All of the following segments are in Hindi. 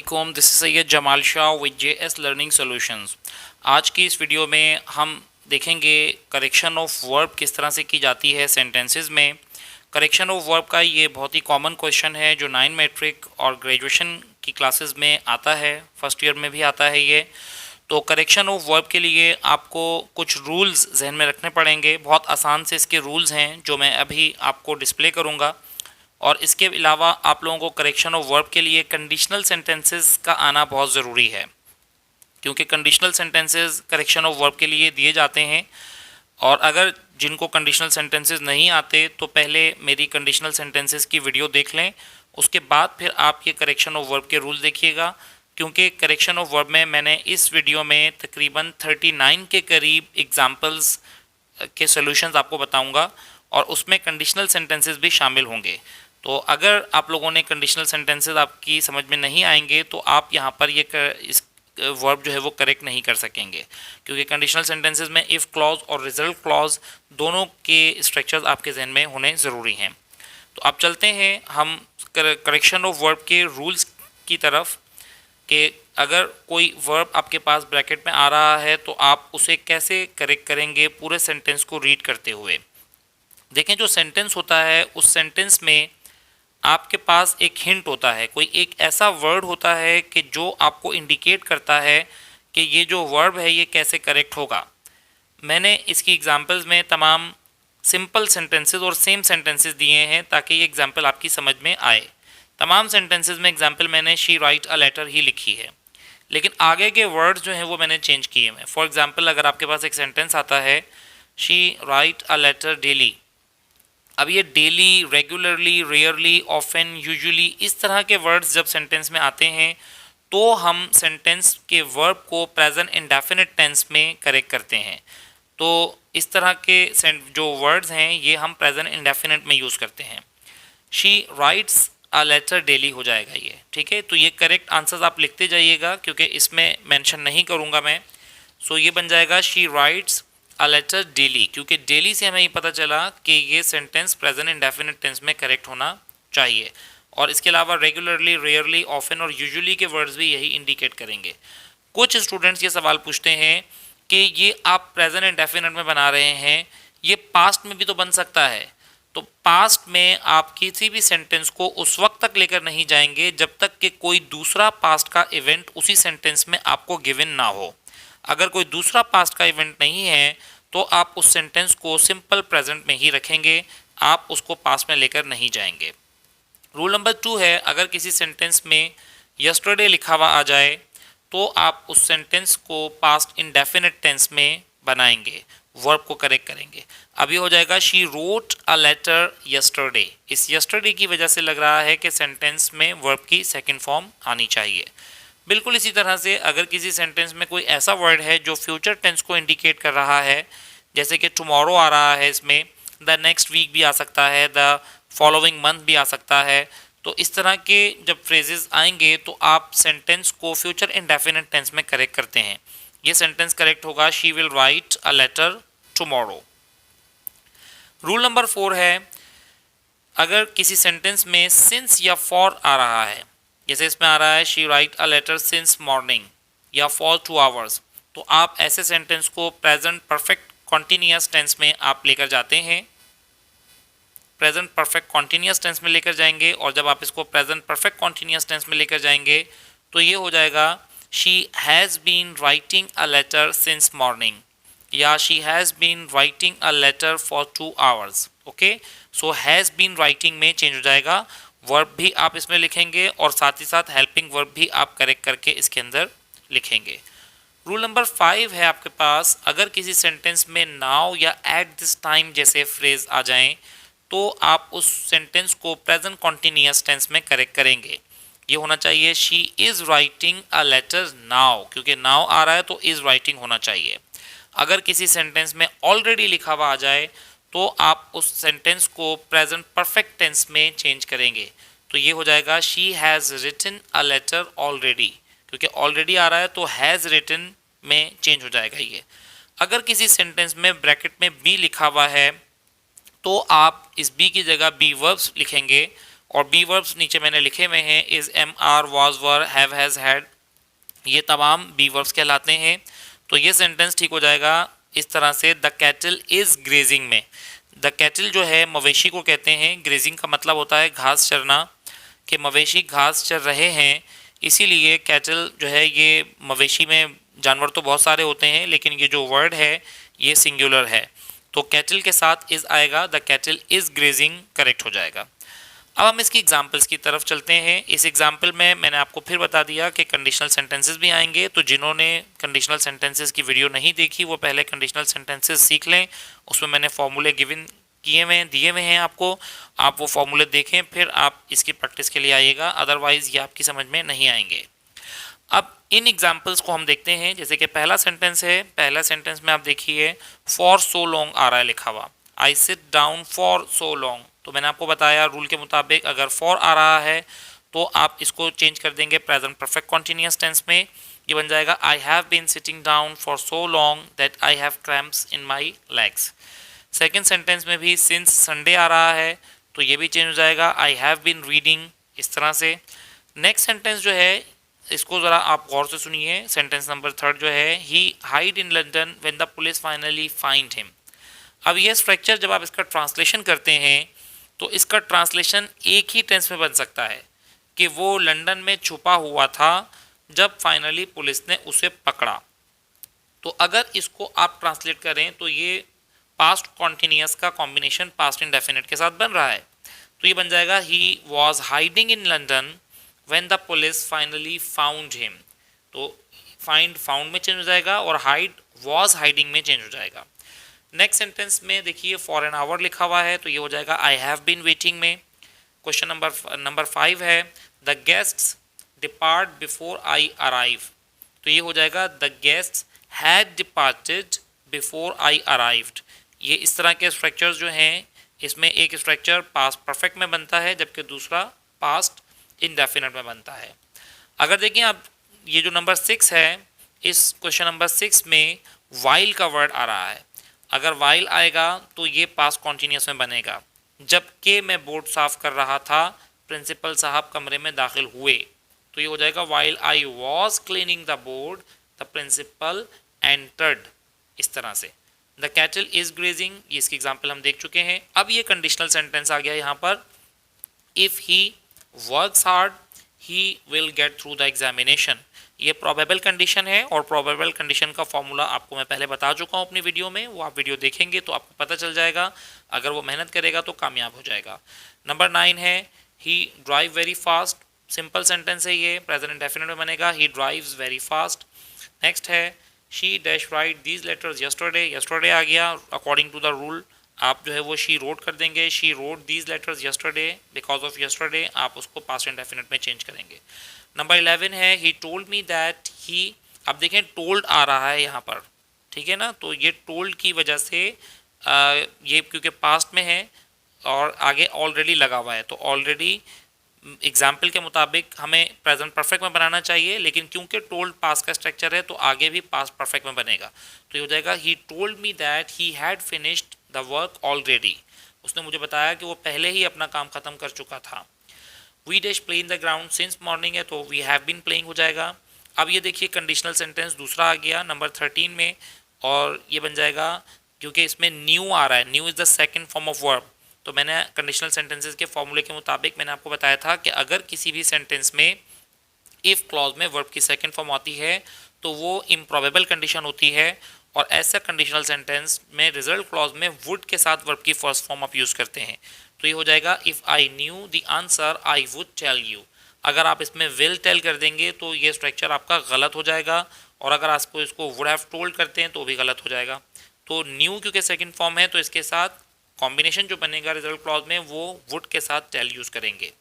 अस्सलामुअलैकुम, this is Syed Jamal Shah with JS learning solutions. आज की इस वीडियो में हम देखेंगे करेक्शन ऑफ वर्ब किस तरह से की जाती है सेंटेंसेस में। करेक्शन ऑफ वर्ब का ये बहुत ही कॉमन क्वेश्चन है जो 9 मैट्रिक और ग्रेजुएशन की क्लासेस में आता है, फर्स्ट ईयर में भी आता है ये। तो करेक्शन ऑफ वर्ब के लिए आपको कुछ रूल्स जहन में रखने पड़ेंगे। बहुत आसान से इसके रूल्स हैं जो मैं अभी आपको डिस्प्ले करूँगा। और इसके अलावा आप लोगों को करेक्शन ऑफ वर्ब के लिए कंडीशनल सेंटेंसेस का आना बहुत ज़रूरी है, क्योंकि conditional sentences correction of verb के लिए दिए जाते हैं। और अगर जिनको कंडीशनल सेंटेंसेस नहीं आते तो पहले मेरी कंडीशनल सेंटेंसेस की वीडियो देख लें, उसके बाद फिर आप ये करेक्शन ऑफ वर्ब के रूल देखिएगा। क्योंकि करेक्शन ऑफ वर्ब में मैंने इस वीडियो में तकरीबन 39 के करीब एग्जाम्पल्स के सॉल्यूशंस आपको बताऊंगा और उसमें कंडीशनल सेंटेंसेस भी शामिल होंगे। तो अगर आप लोगों ने कंडीशनल सेंटेंसेस आपकी समझ में नहीं आएंगे तो आप यहाँ पर इस वर्ब जो है वो करेक्ट नहीं कर सकेंगे, क्योंकि कंडीशनल सेंटेंसेस में इफ़ क्लॉज और रिजल्ट क्लॉज दोनों के स्ट्रक्चर्स आपके जहन में होने ज़रूरी हैं। तो आप चलते हैं हम करेक्शन ऑफ वर्ब के रूल्स की तरफ, कि अगर कोई वर्ब आपके पास ब्रैकेट में आ रहा है तो आप उसे कैसे करेक्ट करेंगे पूरे सेंटेंस को रीड करते हुए। देखें, जो सेंटेंस होता है उस सेंटेंस में आपके पास एक हिंट होता है, कोई एक ऐसा वर्ड होता है कि जो आपको इंडिकेट करता है कि ये जो वर्ब है ये कैसे करेक्ट होगा। मैंने इसकी एग्जांपल्स में तमाम सिंपल सेंटेंसेस और सेम सेंटेंसेस दिए हैं ताकि ये एग्जांपल आपकी समझ में आए। तमाम सेंटेंसेस में एग्जांपल मैंने शी राइट अ लेटर ही लिखी है, लेकिन आगे के वर्ड्स जो हैं वो मैंने चेंज किए हैं। फॉर एग्जांपल, अगर आपके पास एक सेंटेंस आता है she write a letter daily, अब ये daily, regularly, rarely, often, usually, इस तरह के वर्ड्स जब सेंटेंस में आते हैं तो हम सेंटेंस के वर्ब को प्रेजेंट इंडेफिनिट टेंस में करेक्ट करते हैं। तो इस तरह के जो वर्ड्स हैं ये हम प्रेजेंट इंडेफिनिट में यूज़ करते हैं। She writes a letter daily हो जाएगा ये, ठीक है। तो ये करेक्ट आंसर्स आप लिखते जाइएगा क्योंकि इसमें मेंशन नहीं करूँगा मैं। सो ये बन जाएगा she writes a letter daily, क्योंकि डेली से हमें ये पता चला कि ये सेंटेंस प्रेजेंट इंडेफिनिट टेंस में करेक्ट होना चाहिए। और इसके अलावा रेगुलरली, रेयरली, ऑफन और यूजुअली के वर्ड्स भी यही इंडिकेट करेंगे। कुछ स्टूडेंट्स ये सवाल पूछते हैं कि ये आप प्रेजेंट इंडेफिनिट में बना रहे हैं, ये पास्ट में भी तो बन सकता है। तो पास्ट में आप किसी भी सेंटेंस को उस वक्त तक लेकर नहीं जाएंगे जब तक कि कोई दूसरा पास्ट का इवेंट उसी सेंटेंस में आपको गिवन ना हो। अगर कोई दूसरा पास्ट का इवेंट नहीं है तो आप उस सेंटेंस को सिंपल प्रेजेंट में ही रखेंगे, आप उसको पास्ट में लेकर नहीं जाएंगे। रूल नंबर 2 है, अगर किसी सेंटेंस में यस्टरडे लिखा हुआ आ जाए तो आप उस सेंटेंस को पास्ट इंडेफिनिट टेंस में बनाएंगे, वर्ब को करेक्ट करेंगे। अभी हो जाएगा she wrote a letter yesterday. इस यस्टरडे की वजह से लग रहा है कि सेंटेंस में वर्ब की सेकंड फॉर्म आनी चाहिए। बिल्कुल इसी तरह से अगर किसी सेंटेंस में कोई ऐसा वर्ड है जो फ्यूचर टेंस को इंडिकेट कर रहा है, जैसे कि टुमारो आ रहा है, इसमें द नेक्स्ट वीक भी आ सकता है, द फॉलोइंग मंथ भी आ सकता है। तो इस तरह के जब फ्रेजेस आएंगे तो आप सेंटेंस को फ्यूचर इंडेफिनिट टेंस में करेक्ट करते हैं। ये सेंटेंस करेक्ट होगा she will write a letter tomorrow. Rule number 4 है, अगर किसी सेंटेंस में सिंस या फॉर आ रहा है, जैसे इसमें आ रहा है she write a letter since morning या फॉर 2 आवर्स, तो आप ऐसे सेंटेंस को प्रेजेंट परफेक्ट कॉन्टिन्यूअस टेंस में आप लेकर जाते हैं, प्रेजेंट परफेक्ट कॉन्टिन्यूअस टेंस में लेकर जाएंगे। और जब आप इसको प्रेजेंट परफेक्ट कॉन्टिन्यूअस टेंस में लेकर जाएंगे तो ये हो जाएगा she has been writing a letter since morning या she has been writing a letter for 2 hours. Okay, so has been writing में चेंज हो जाएगा, वर्ब भी आप इसमें लिखेंगे और साथ ही साथ हेल्पिंग वर्ब भी आप करेक्ट करके इसके अंदर लिखेंगे। रूल नंबर 5 है आपके पास, अगर किसी सेंटेंस में नाउ या एट दिस टाइम जैसे फ्रेज आ जाएं तो आप उस सेंटेंस को प्रेजेंट कॉन्टिन्यूअस टेंस में करेक्ट करेंगे। ये होना चाहिए she is writing a letter now, क्योंकि नाउ आ रहा है तो इज़ राइटिंग होना चाहिए। अगर किसी सेंटेंस में ऑलरेडी लिखा हुआ आ जाए तो आप उस सेंटेंस को प्रेजेंट परफेक्ट टेंस में चेंज करेंगे। तो ये हो जाएगा she has written a letter already, क्योंकि ऑलरेडी आ रहा है तो हैज़ रिटन में चेंज हो जाएगा ये। अगर किसी सेंटेंस में ब्रैकेट में बी लिखा हुआ है तो आप इस बी की जगह बी वर्ब्स लिखेंगे और बी वर्ब्स नीचे मैंने लिखे हुए हैं, is, am, are, was, were, have, has, had, ये तमाम बी वर्ब्स कहलाते हैं। तो ये सेंटेंस ठीक हो जाएगा इस तरह से, द कैटल इज ग्रेजिंग में। द कैटल जो है मवेशी को कहते हैं, ग्रेजिंग का मतलब होता है घास चरना, कि मवेशी घास चर रहे हैं, इसीलिए कैटल जो है ये मवेशी में जानवर तो बहुत सारे होते हैं लेकिन ये जो वर्ड है ये सिंगुलर है, तो कैटल के साथ इज आएगा, the cattle is grazing correct हो जाएगा। अब हम इसकी एग्जाम्पल्स की तरफ चलते हैं। इस एग्जाम्पल में मैंने आपको फिर बता दिया कि कंडीशनल सेंटेंसेस भी आएंगे, तो जिन्होंने कंडीशनल सेंटेंसेस की वीडियो नहीं देखी वो पहले कंडीशनल सेंटेंसेस सीख लें, उसमें मैंने फॉर्मूले गिवन किए हुए दिए हुए हैं आपको, आप वो फॉर्मूले देखें फिर आप इसकी प्रैक्टिस के लिए आइएगा, अदरवाइज ये आपकी समझ में नहीं आएंगे। अब इन एग्जाम्पल्स को हम देखते हैं, जैसे कि पहला सेंटेंस है, पहला सेंटेंस में आप देखिए फॉर सो लॉन्ग आ रहा है लिखा हुआ, I sit down for so long, तो मैंने आपको बताया रूल के मुताबिक अगर फॉर आ रहा है तो आप इसको चेंज कर देंगे प्रेजेंट परफेक्ट कॉन्टिन्यूअस टेंस में, ये बन जाएगा I have been sitting down for so long that I have cramps in my legs. Second sentence में भी सिंस संडे आ रहा है तो ये भी चेंज हो जाएगा, आई हैव बीन रीडिंग, इस तरह से। नेक्स्ट सेंटेंस जो है इसको ज़रा आप गौर से सुनिए, सेंटेंस नंबर थर्ड जो है, he hide in London when the police finally find him. अब ये स्ट्रक्चर जब आप इसका ट्रांसलेशन करते हैं तो इसका ट्रांसलेशन एक ही टेंस में बन सकता है कि वो लंदन में छुपा हुआ था जब फाइनली पुलिस ने उसे पकड़ा। तो अगर इसको आप ट्रांसलेट करें तो ये पास्ट कॉन्टिन्यूअस का कॉम्बिनेशन पास्ट इंडेफिनिट के साथ बन रहा है, तो ये बन जाएगा he was hiding in London when the police finally found him, तो फाइंड फाउंड में चेंज हो जाएगा और हाइड वॉज हाइडिंग में चेंज हो जाएगा। नेक्स्ट सेंटेंस में देखिए फॉर एन आवर लिखा हुआ है तो ये हो जाएगा आई हैव बीन वेटिंग में। क्वेश्चन नंबर 5 है, the guests depart before I arrive, तो ये हो जाएगा the guests had departed before I arrived. ये इस तरह के स्ट्रक्चर्स जो हैं, इसमें एक स्ट्रक्चर पास्ट परफेक्ट में बनता है जबकि दूसरा पास्ट इंडेफिनिट में बनता है। अगर देखें आप ये जो नंबर 6 है, इस क्वेश्चन नंबर 6 में वाइल का वर्ड आ रहा है, अगर वाइल आएगा तो ये पास्ट कॉन्टिन्यूअस में बनेगा, जबकि मैं बोर्ड साफ कर रहा था प्रिंसिपल साहब कमरे में दाखिल हुए, तो ये हो जाएगा while I was cleaning the board the principal entered, इस तरह से। द कैटल इज ग्रेजिंग, ये इसकी एग्जाम्पल हम देख चुके हैं। अब ये कंडीशनल सेंटेंस आ गया यहाँ पर, if he works hard he will get through the examination, ये प्रोबेबल कंडीशन है और प्रोबेबल कंडीशन का फॉर्मूला आपको मैं पहले बता चुका हूँ अपनी वीडियो में, वो आप वीडियो देखेंगे तो आपको पता चल जाएगा, अगर वो मेहनत करेगा तो कामयाब हो जाएगा। नंबर 9 है, he drive very fast, simple sentence है ये, प्रेजेंट इंडेफिनिट में बनेगा, he drives very fast. Next है, she dash write these letters yesterday, yesterday आ गया अकॉर्डिंग टू द रूल, आप जो है वो शी रोड कर देंगे, she road these letters yesterday because of yesterday, आप उसको पास्ट इंडेफिनिट में चेंज करेंगे। नंबर 11 है, he told me that he, अब देखें टोल्ड आ रहा है यहाँ पर, ठीक है ना, तो ये टोल्ड की वजह से ये क्योंकि पास्ट में है और आगे ऑलरेडी लगा हुआ है, तो ऑलरेडी एग्जाम्पल के मुताबिक हमें प्रेजेंट परफेक्ट में बनाना चाहिए, लेकिन क्योंकि टोल्ड पास्ट का स्ट्रक्चर है तो आगे भी पास्ट परफेक्ट में बनेगा, तो ये हो जाएगा he told me that he had finished the work already, उसने मुझे बताया कि वो पहले ही अपना काम ख़त्म कर चुका था। We dash play in the ground since morning है तो वी हैव बीन प्लेइंग हो जाएगा। अब ये देखिए कंडीशनल सेंटेंस दूसरा आ गया नंबर 13 में, और ये बन जाएगा क्योंकि इसमें न्यू आ रहा है, new is the second form of verb, तो मैंने कंडीशनल सेंटेंसेस के फॉर्मूले के मुताबिक मैंने आपको बताया था कि अगर किसी भी सेंटेंस में इफ़ क्लॉज में वर्ब की सेकंड फॉर्म आती है तो वो इम्प्रॉबेबल कंडीशन होती है, और ऐसा कंडीशनल सेंटेंस में रिजल्ट क्लॉज में वुड के साथ वर्ब की फर्स्ट फॉर्म आप यूज़ करते हैं, तो ये हो जाएगा if I knew the answer I would tell you. अगर आप इसमें विल टेल कर देंगे तो ये स्ट्रक्चर आपका गलत हो जाएगा, और अगर आपको इसको वुड हैव टोल्ड करते हैं तो भी गलत हो जाएगा। तो न्यू क्योंकि सेकंड फॉर्म है तो इसके साथ कॉम्बिनेशन जो बनेगा रिजल्ट क्लॉज में वो वुड के साथ टेल यूज़ करेंगे।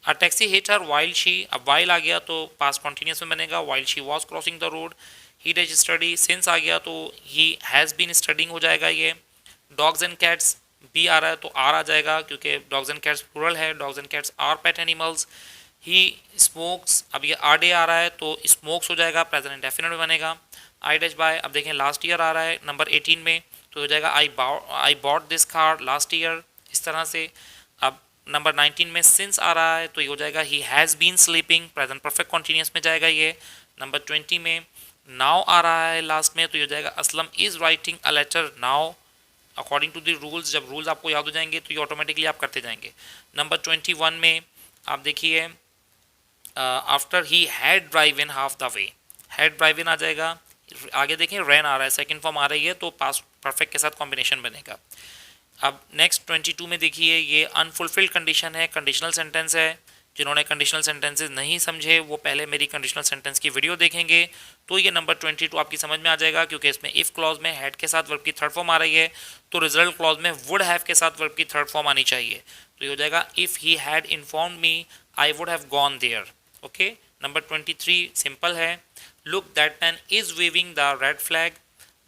A taxi hit her while she, अब वाइल आ गया तो पास्ट कॉन्टिन्यूस में बनेगा, while she was crossing the road. He does study, since आ गया तो ही हैज़ बीन स्टडिंग हो जाएगा ये। डॉग्स एंड कैट्स, बी आ रहा है तो आर आ जाएगा क्योंकि डॉग्स एंड कैट्स प्लूरल है, dogs and cats are pet animals. He smokes, अब ये आर डे आ रहा है तो स्मोक्स हो जाएगा, प्रेजेंट इंडेफिनिट में बनेगा। आई डैश बाय, अब देखें लास्ट ईयर आ रहा है नंबर 18 में तो हो जाएगा I bought this car last year, इस तरह से। अब नंबर 19 में सिंस आ रहा है तो ये हो जाएगा he has been sleeping, present perfect continuous में जाएगा ये। नंबर 20 में नाउ आ रहा है लास्ट में तो ये हो जाएगा Aslam is writing a letter now, according to the rules. जब रूल्स आपको याद हो जाएंगे तो ये ऑटोमेटिकली आप करते जाएंगे। नंबर 21 में आप देखिए after he had drive in half the way, had drive in आ जाएगा। आगे देखें रैन आ रहा है, सेकंड फॉर्म आ रही है तो पास्ट परफेक्ट के साथ कॉम्बिनेशन बनेगा। अब नेक्स्ट 22 में देखिए ये अनफुलफिल्ड कंडीशन है, कंडीशनल सेंटेंस है। जिन्होंने कंडीशनल सेंटेंसेस नहीं समझे वो पहले मेरी कंडीशनल सेंटेंस की वीडियो देखेंगे तो ये नंबर 22 आपकी समझ में आ जाएगा, क्योंकि इसमें इफ़ क्लॉज में हैड के साथ वर्ब की थर्ड फॉर्म आ रही है तो रिजल्ट क्लॉज में वुड हैव के साथ वर्ब की थर्ड फॉर्म आनी चाहिए। तो ये हो जाएगा if he had informed me I would have gone there. Okay, number 23 simple है, look that man is waving the red flag.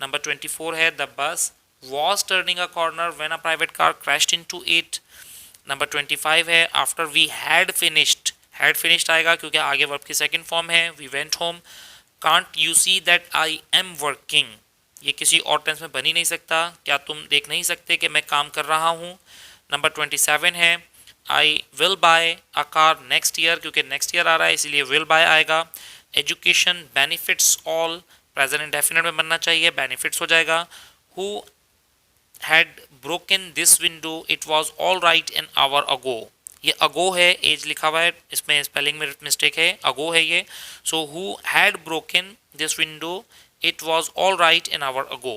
Number 24 है the bus was turning a corner when a private car crashed into it. Number 25 है आफ्टर वी हैड फिनिश्ड आएगा क्योंकि आगे वर्ब की सेकंड फॉर्म है we went home. Can't you see that I am working, ये किसी और टेंस में बन ही नहीं सकता, क्या तुम देख नहीं सकते कि मैं काम कर रहा हूँ। नंबर 27 है I will buy a car next year, क्योंकि नेक्स्ट ईयर आ रहा है इसीलिए विल बाय आएगा। Education benefits all, present indefinite में बनना चाहिए, बेनिफिट्स हो जाएगा। Who had broken this window it was all right an hour ago, ये ago है, एज लिखा हुआ है इसमें स्पेलिंग में मिस्टेक है, ago है ये। so who had broken this window it was all right an hour ago।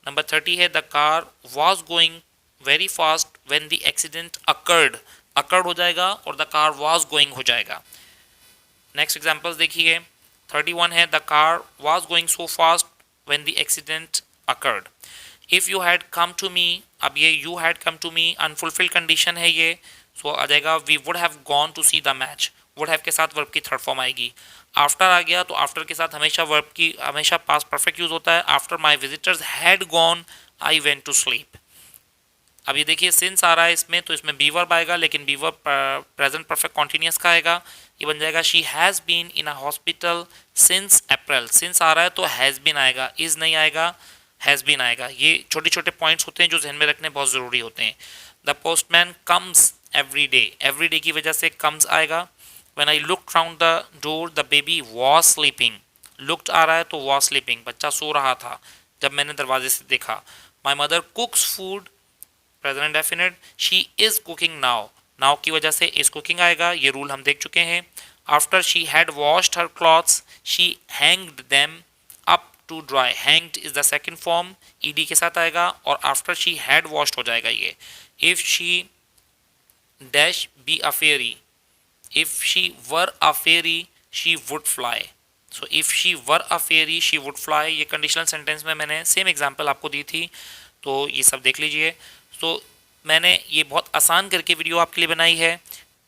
Number 30 है the car was going very fast when the accident occurred हो जाएगा और the car was going हो जाएगा। नेक्स्ट एग्जांपल्स देखिए 31 है the car was going so fast when the accident occurred। If you had come to me, अब ये you had come to me unfulfilled condition है ये, सो आ जाएगा we would have gone to see the match, would have के साथ वर्ब की थर्ड फॉर्म आएगी। आफ्टर आ गया तो आफ्टर के साथ हमेशा वर्ब की हमेशा पास्ट परफेक्ट यूज होता है, after my visitors had gone I went to sleep. अब ये देखिए सिंस आ रहा है इसमें तो इसमें बी वर्ब आएगा, लेकिन be verb present perfect continuous का आएगा, ये बन जाएगा she has been in a hospital since April. Since आ रहा है तो हैज़ बीन आएगा, इज़ नहीं आएगा, हैज़ बीन आएगा। ये छोटे छोटे पॉइंट्स होते हैं जो जहन में रखने बहुत ज़रूरी होते हैं। The postman comes every day की वजह से कम्स आएगा। When I looked round the door the baby was sleeping, looked आ रहा है तो वॉज स्लीपिंग, बच्चा सो रहा था जब मैंने दरवाजे से देखा। My mother कुक्स food, present definite, she is cooking now की वजह से इज़ कुकिंग आएगा, ये रूल हम देख चुके हैं। After she had washed her clothes she hanged them up to dry, hanged is the second form, ED के साथ आएगा और आफ्टर शी हैड वॉश्ड हो जाएगा ये। If she dash be a fairy, if she were a fairy she would fly, so if she were a fairy she would fly, ये कंडीशनल सेंटेंस में मैंने सेम एग्जांपल आपको दी थी तो ये सब देख लीजिए। तो मैंने ये बहुत आसान करके वीडियो आपके लिए बनाई है,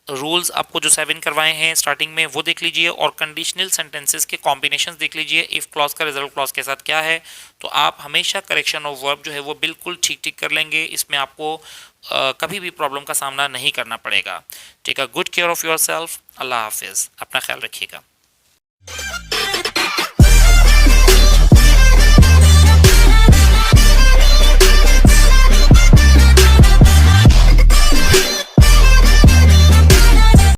रूल्स आपको जो 7 करवाए हैं स्टार्टिंग में वो देख लीजिए और कंडीशनल सेंटेंसेस के कॉम्बिनेशंस देख लीजिए, इफ़ क्लॉज का रिजल्ट क्लॉज के साथ क्या है, तो आप हमेशा करेक्शन ऑफ वर्ब जो है वो बिल्कुल ठीक कर लेंगे, इसमें आपको कभी भी प्रॉब्लम का सामना नहीं करना पड़ेगा। Take a good care of yourself, अल्लाह हाफिज़, अपना ख्याल रखिएगा।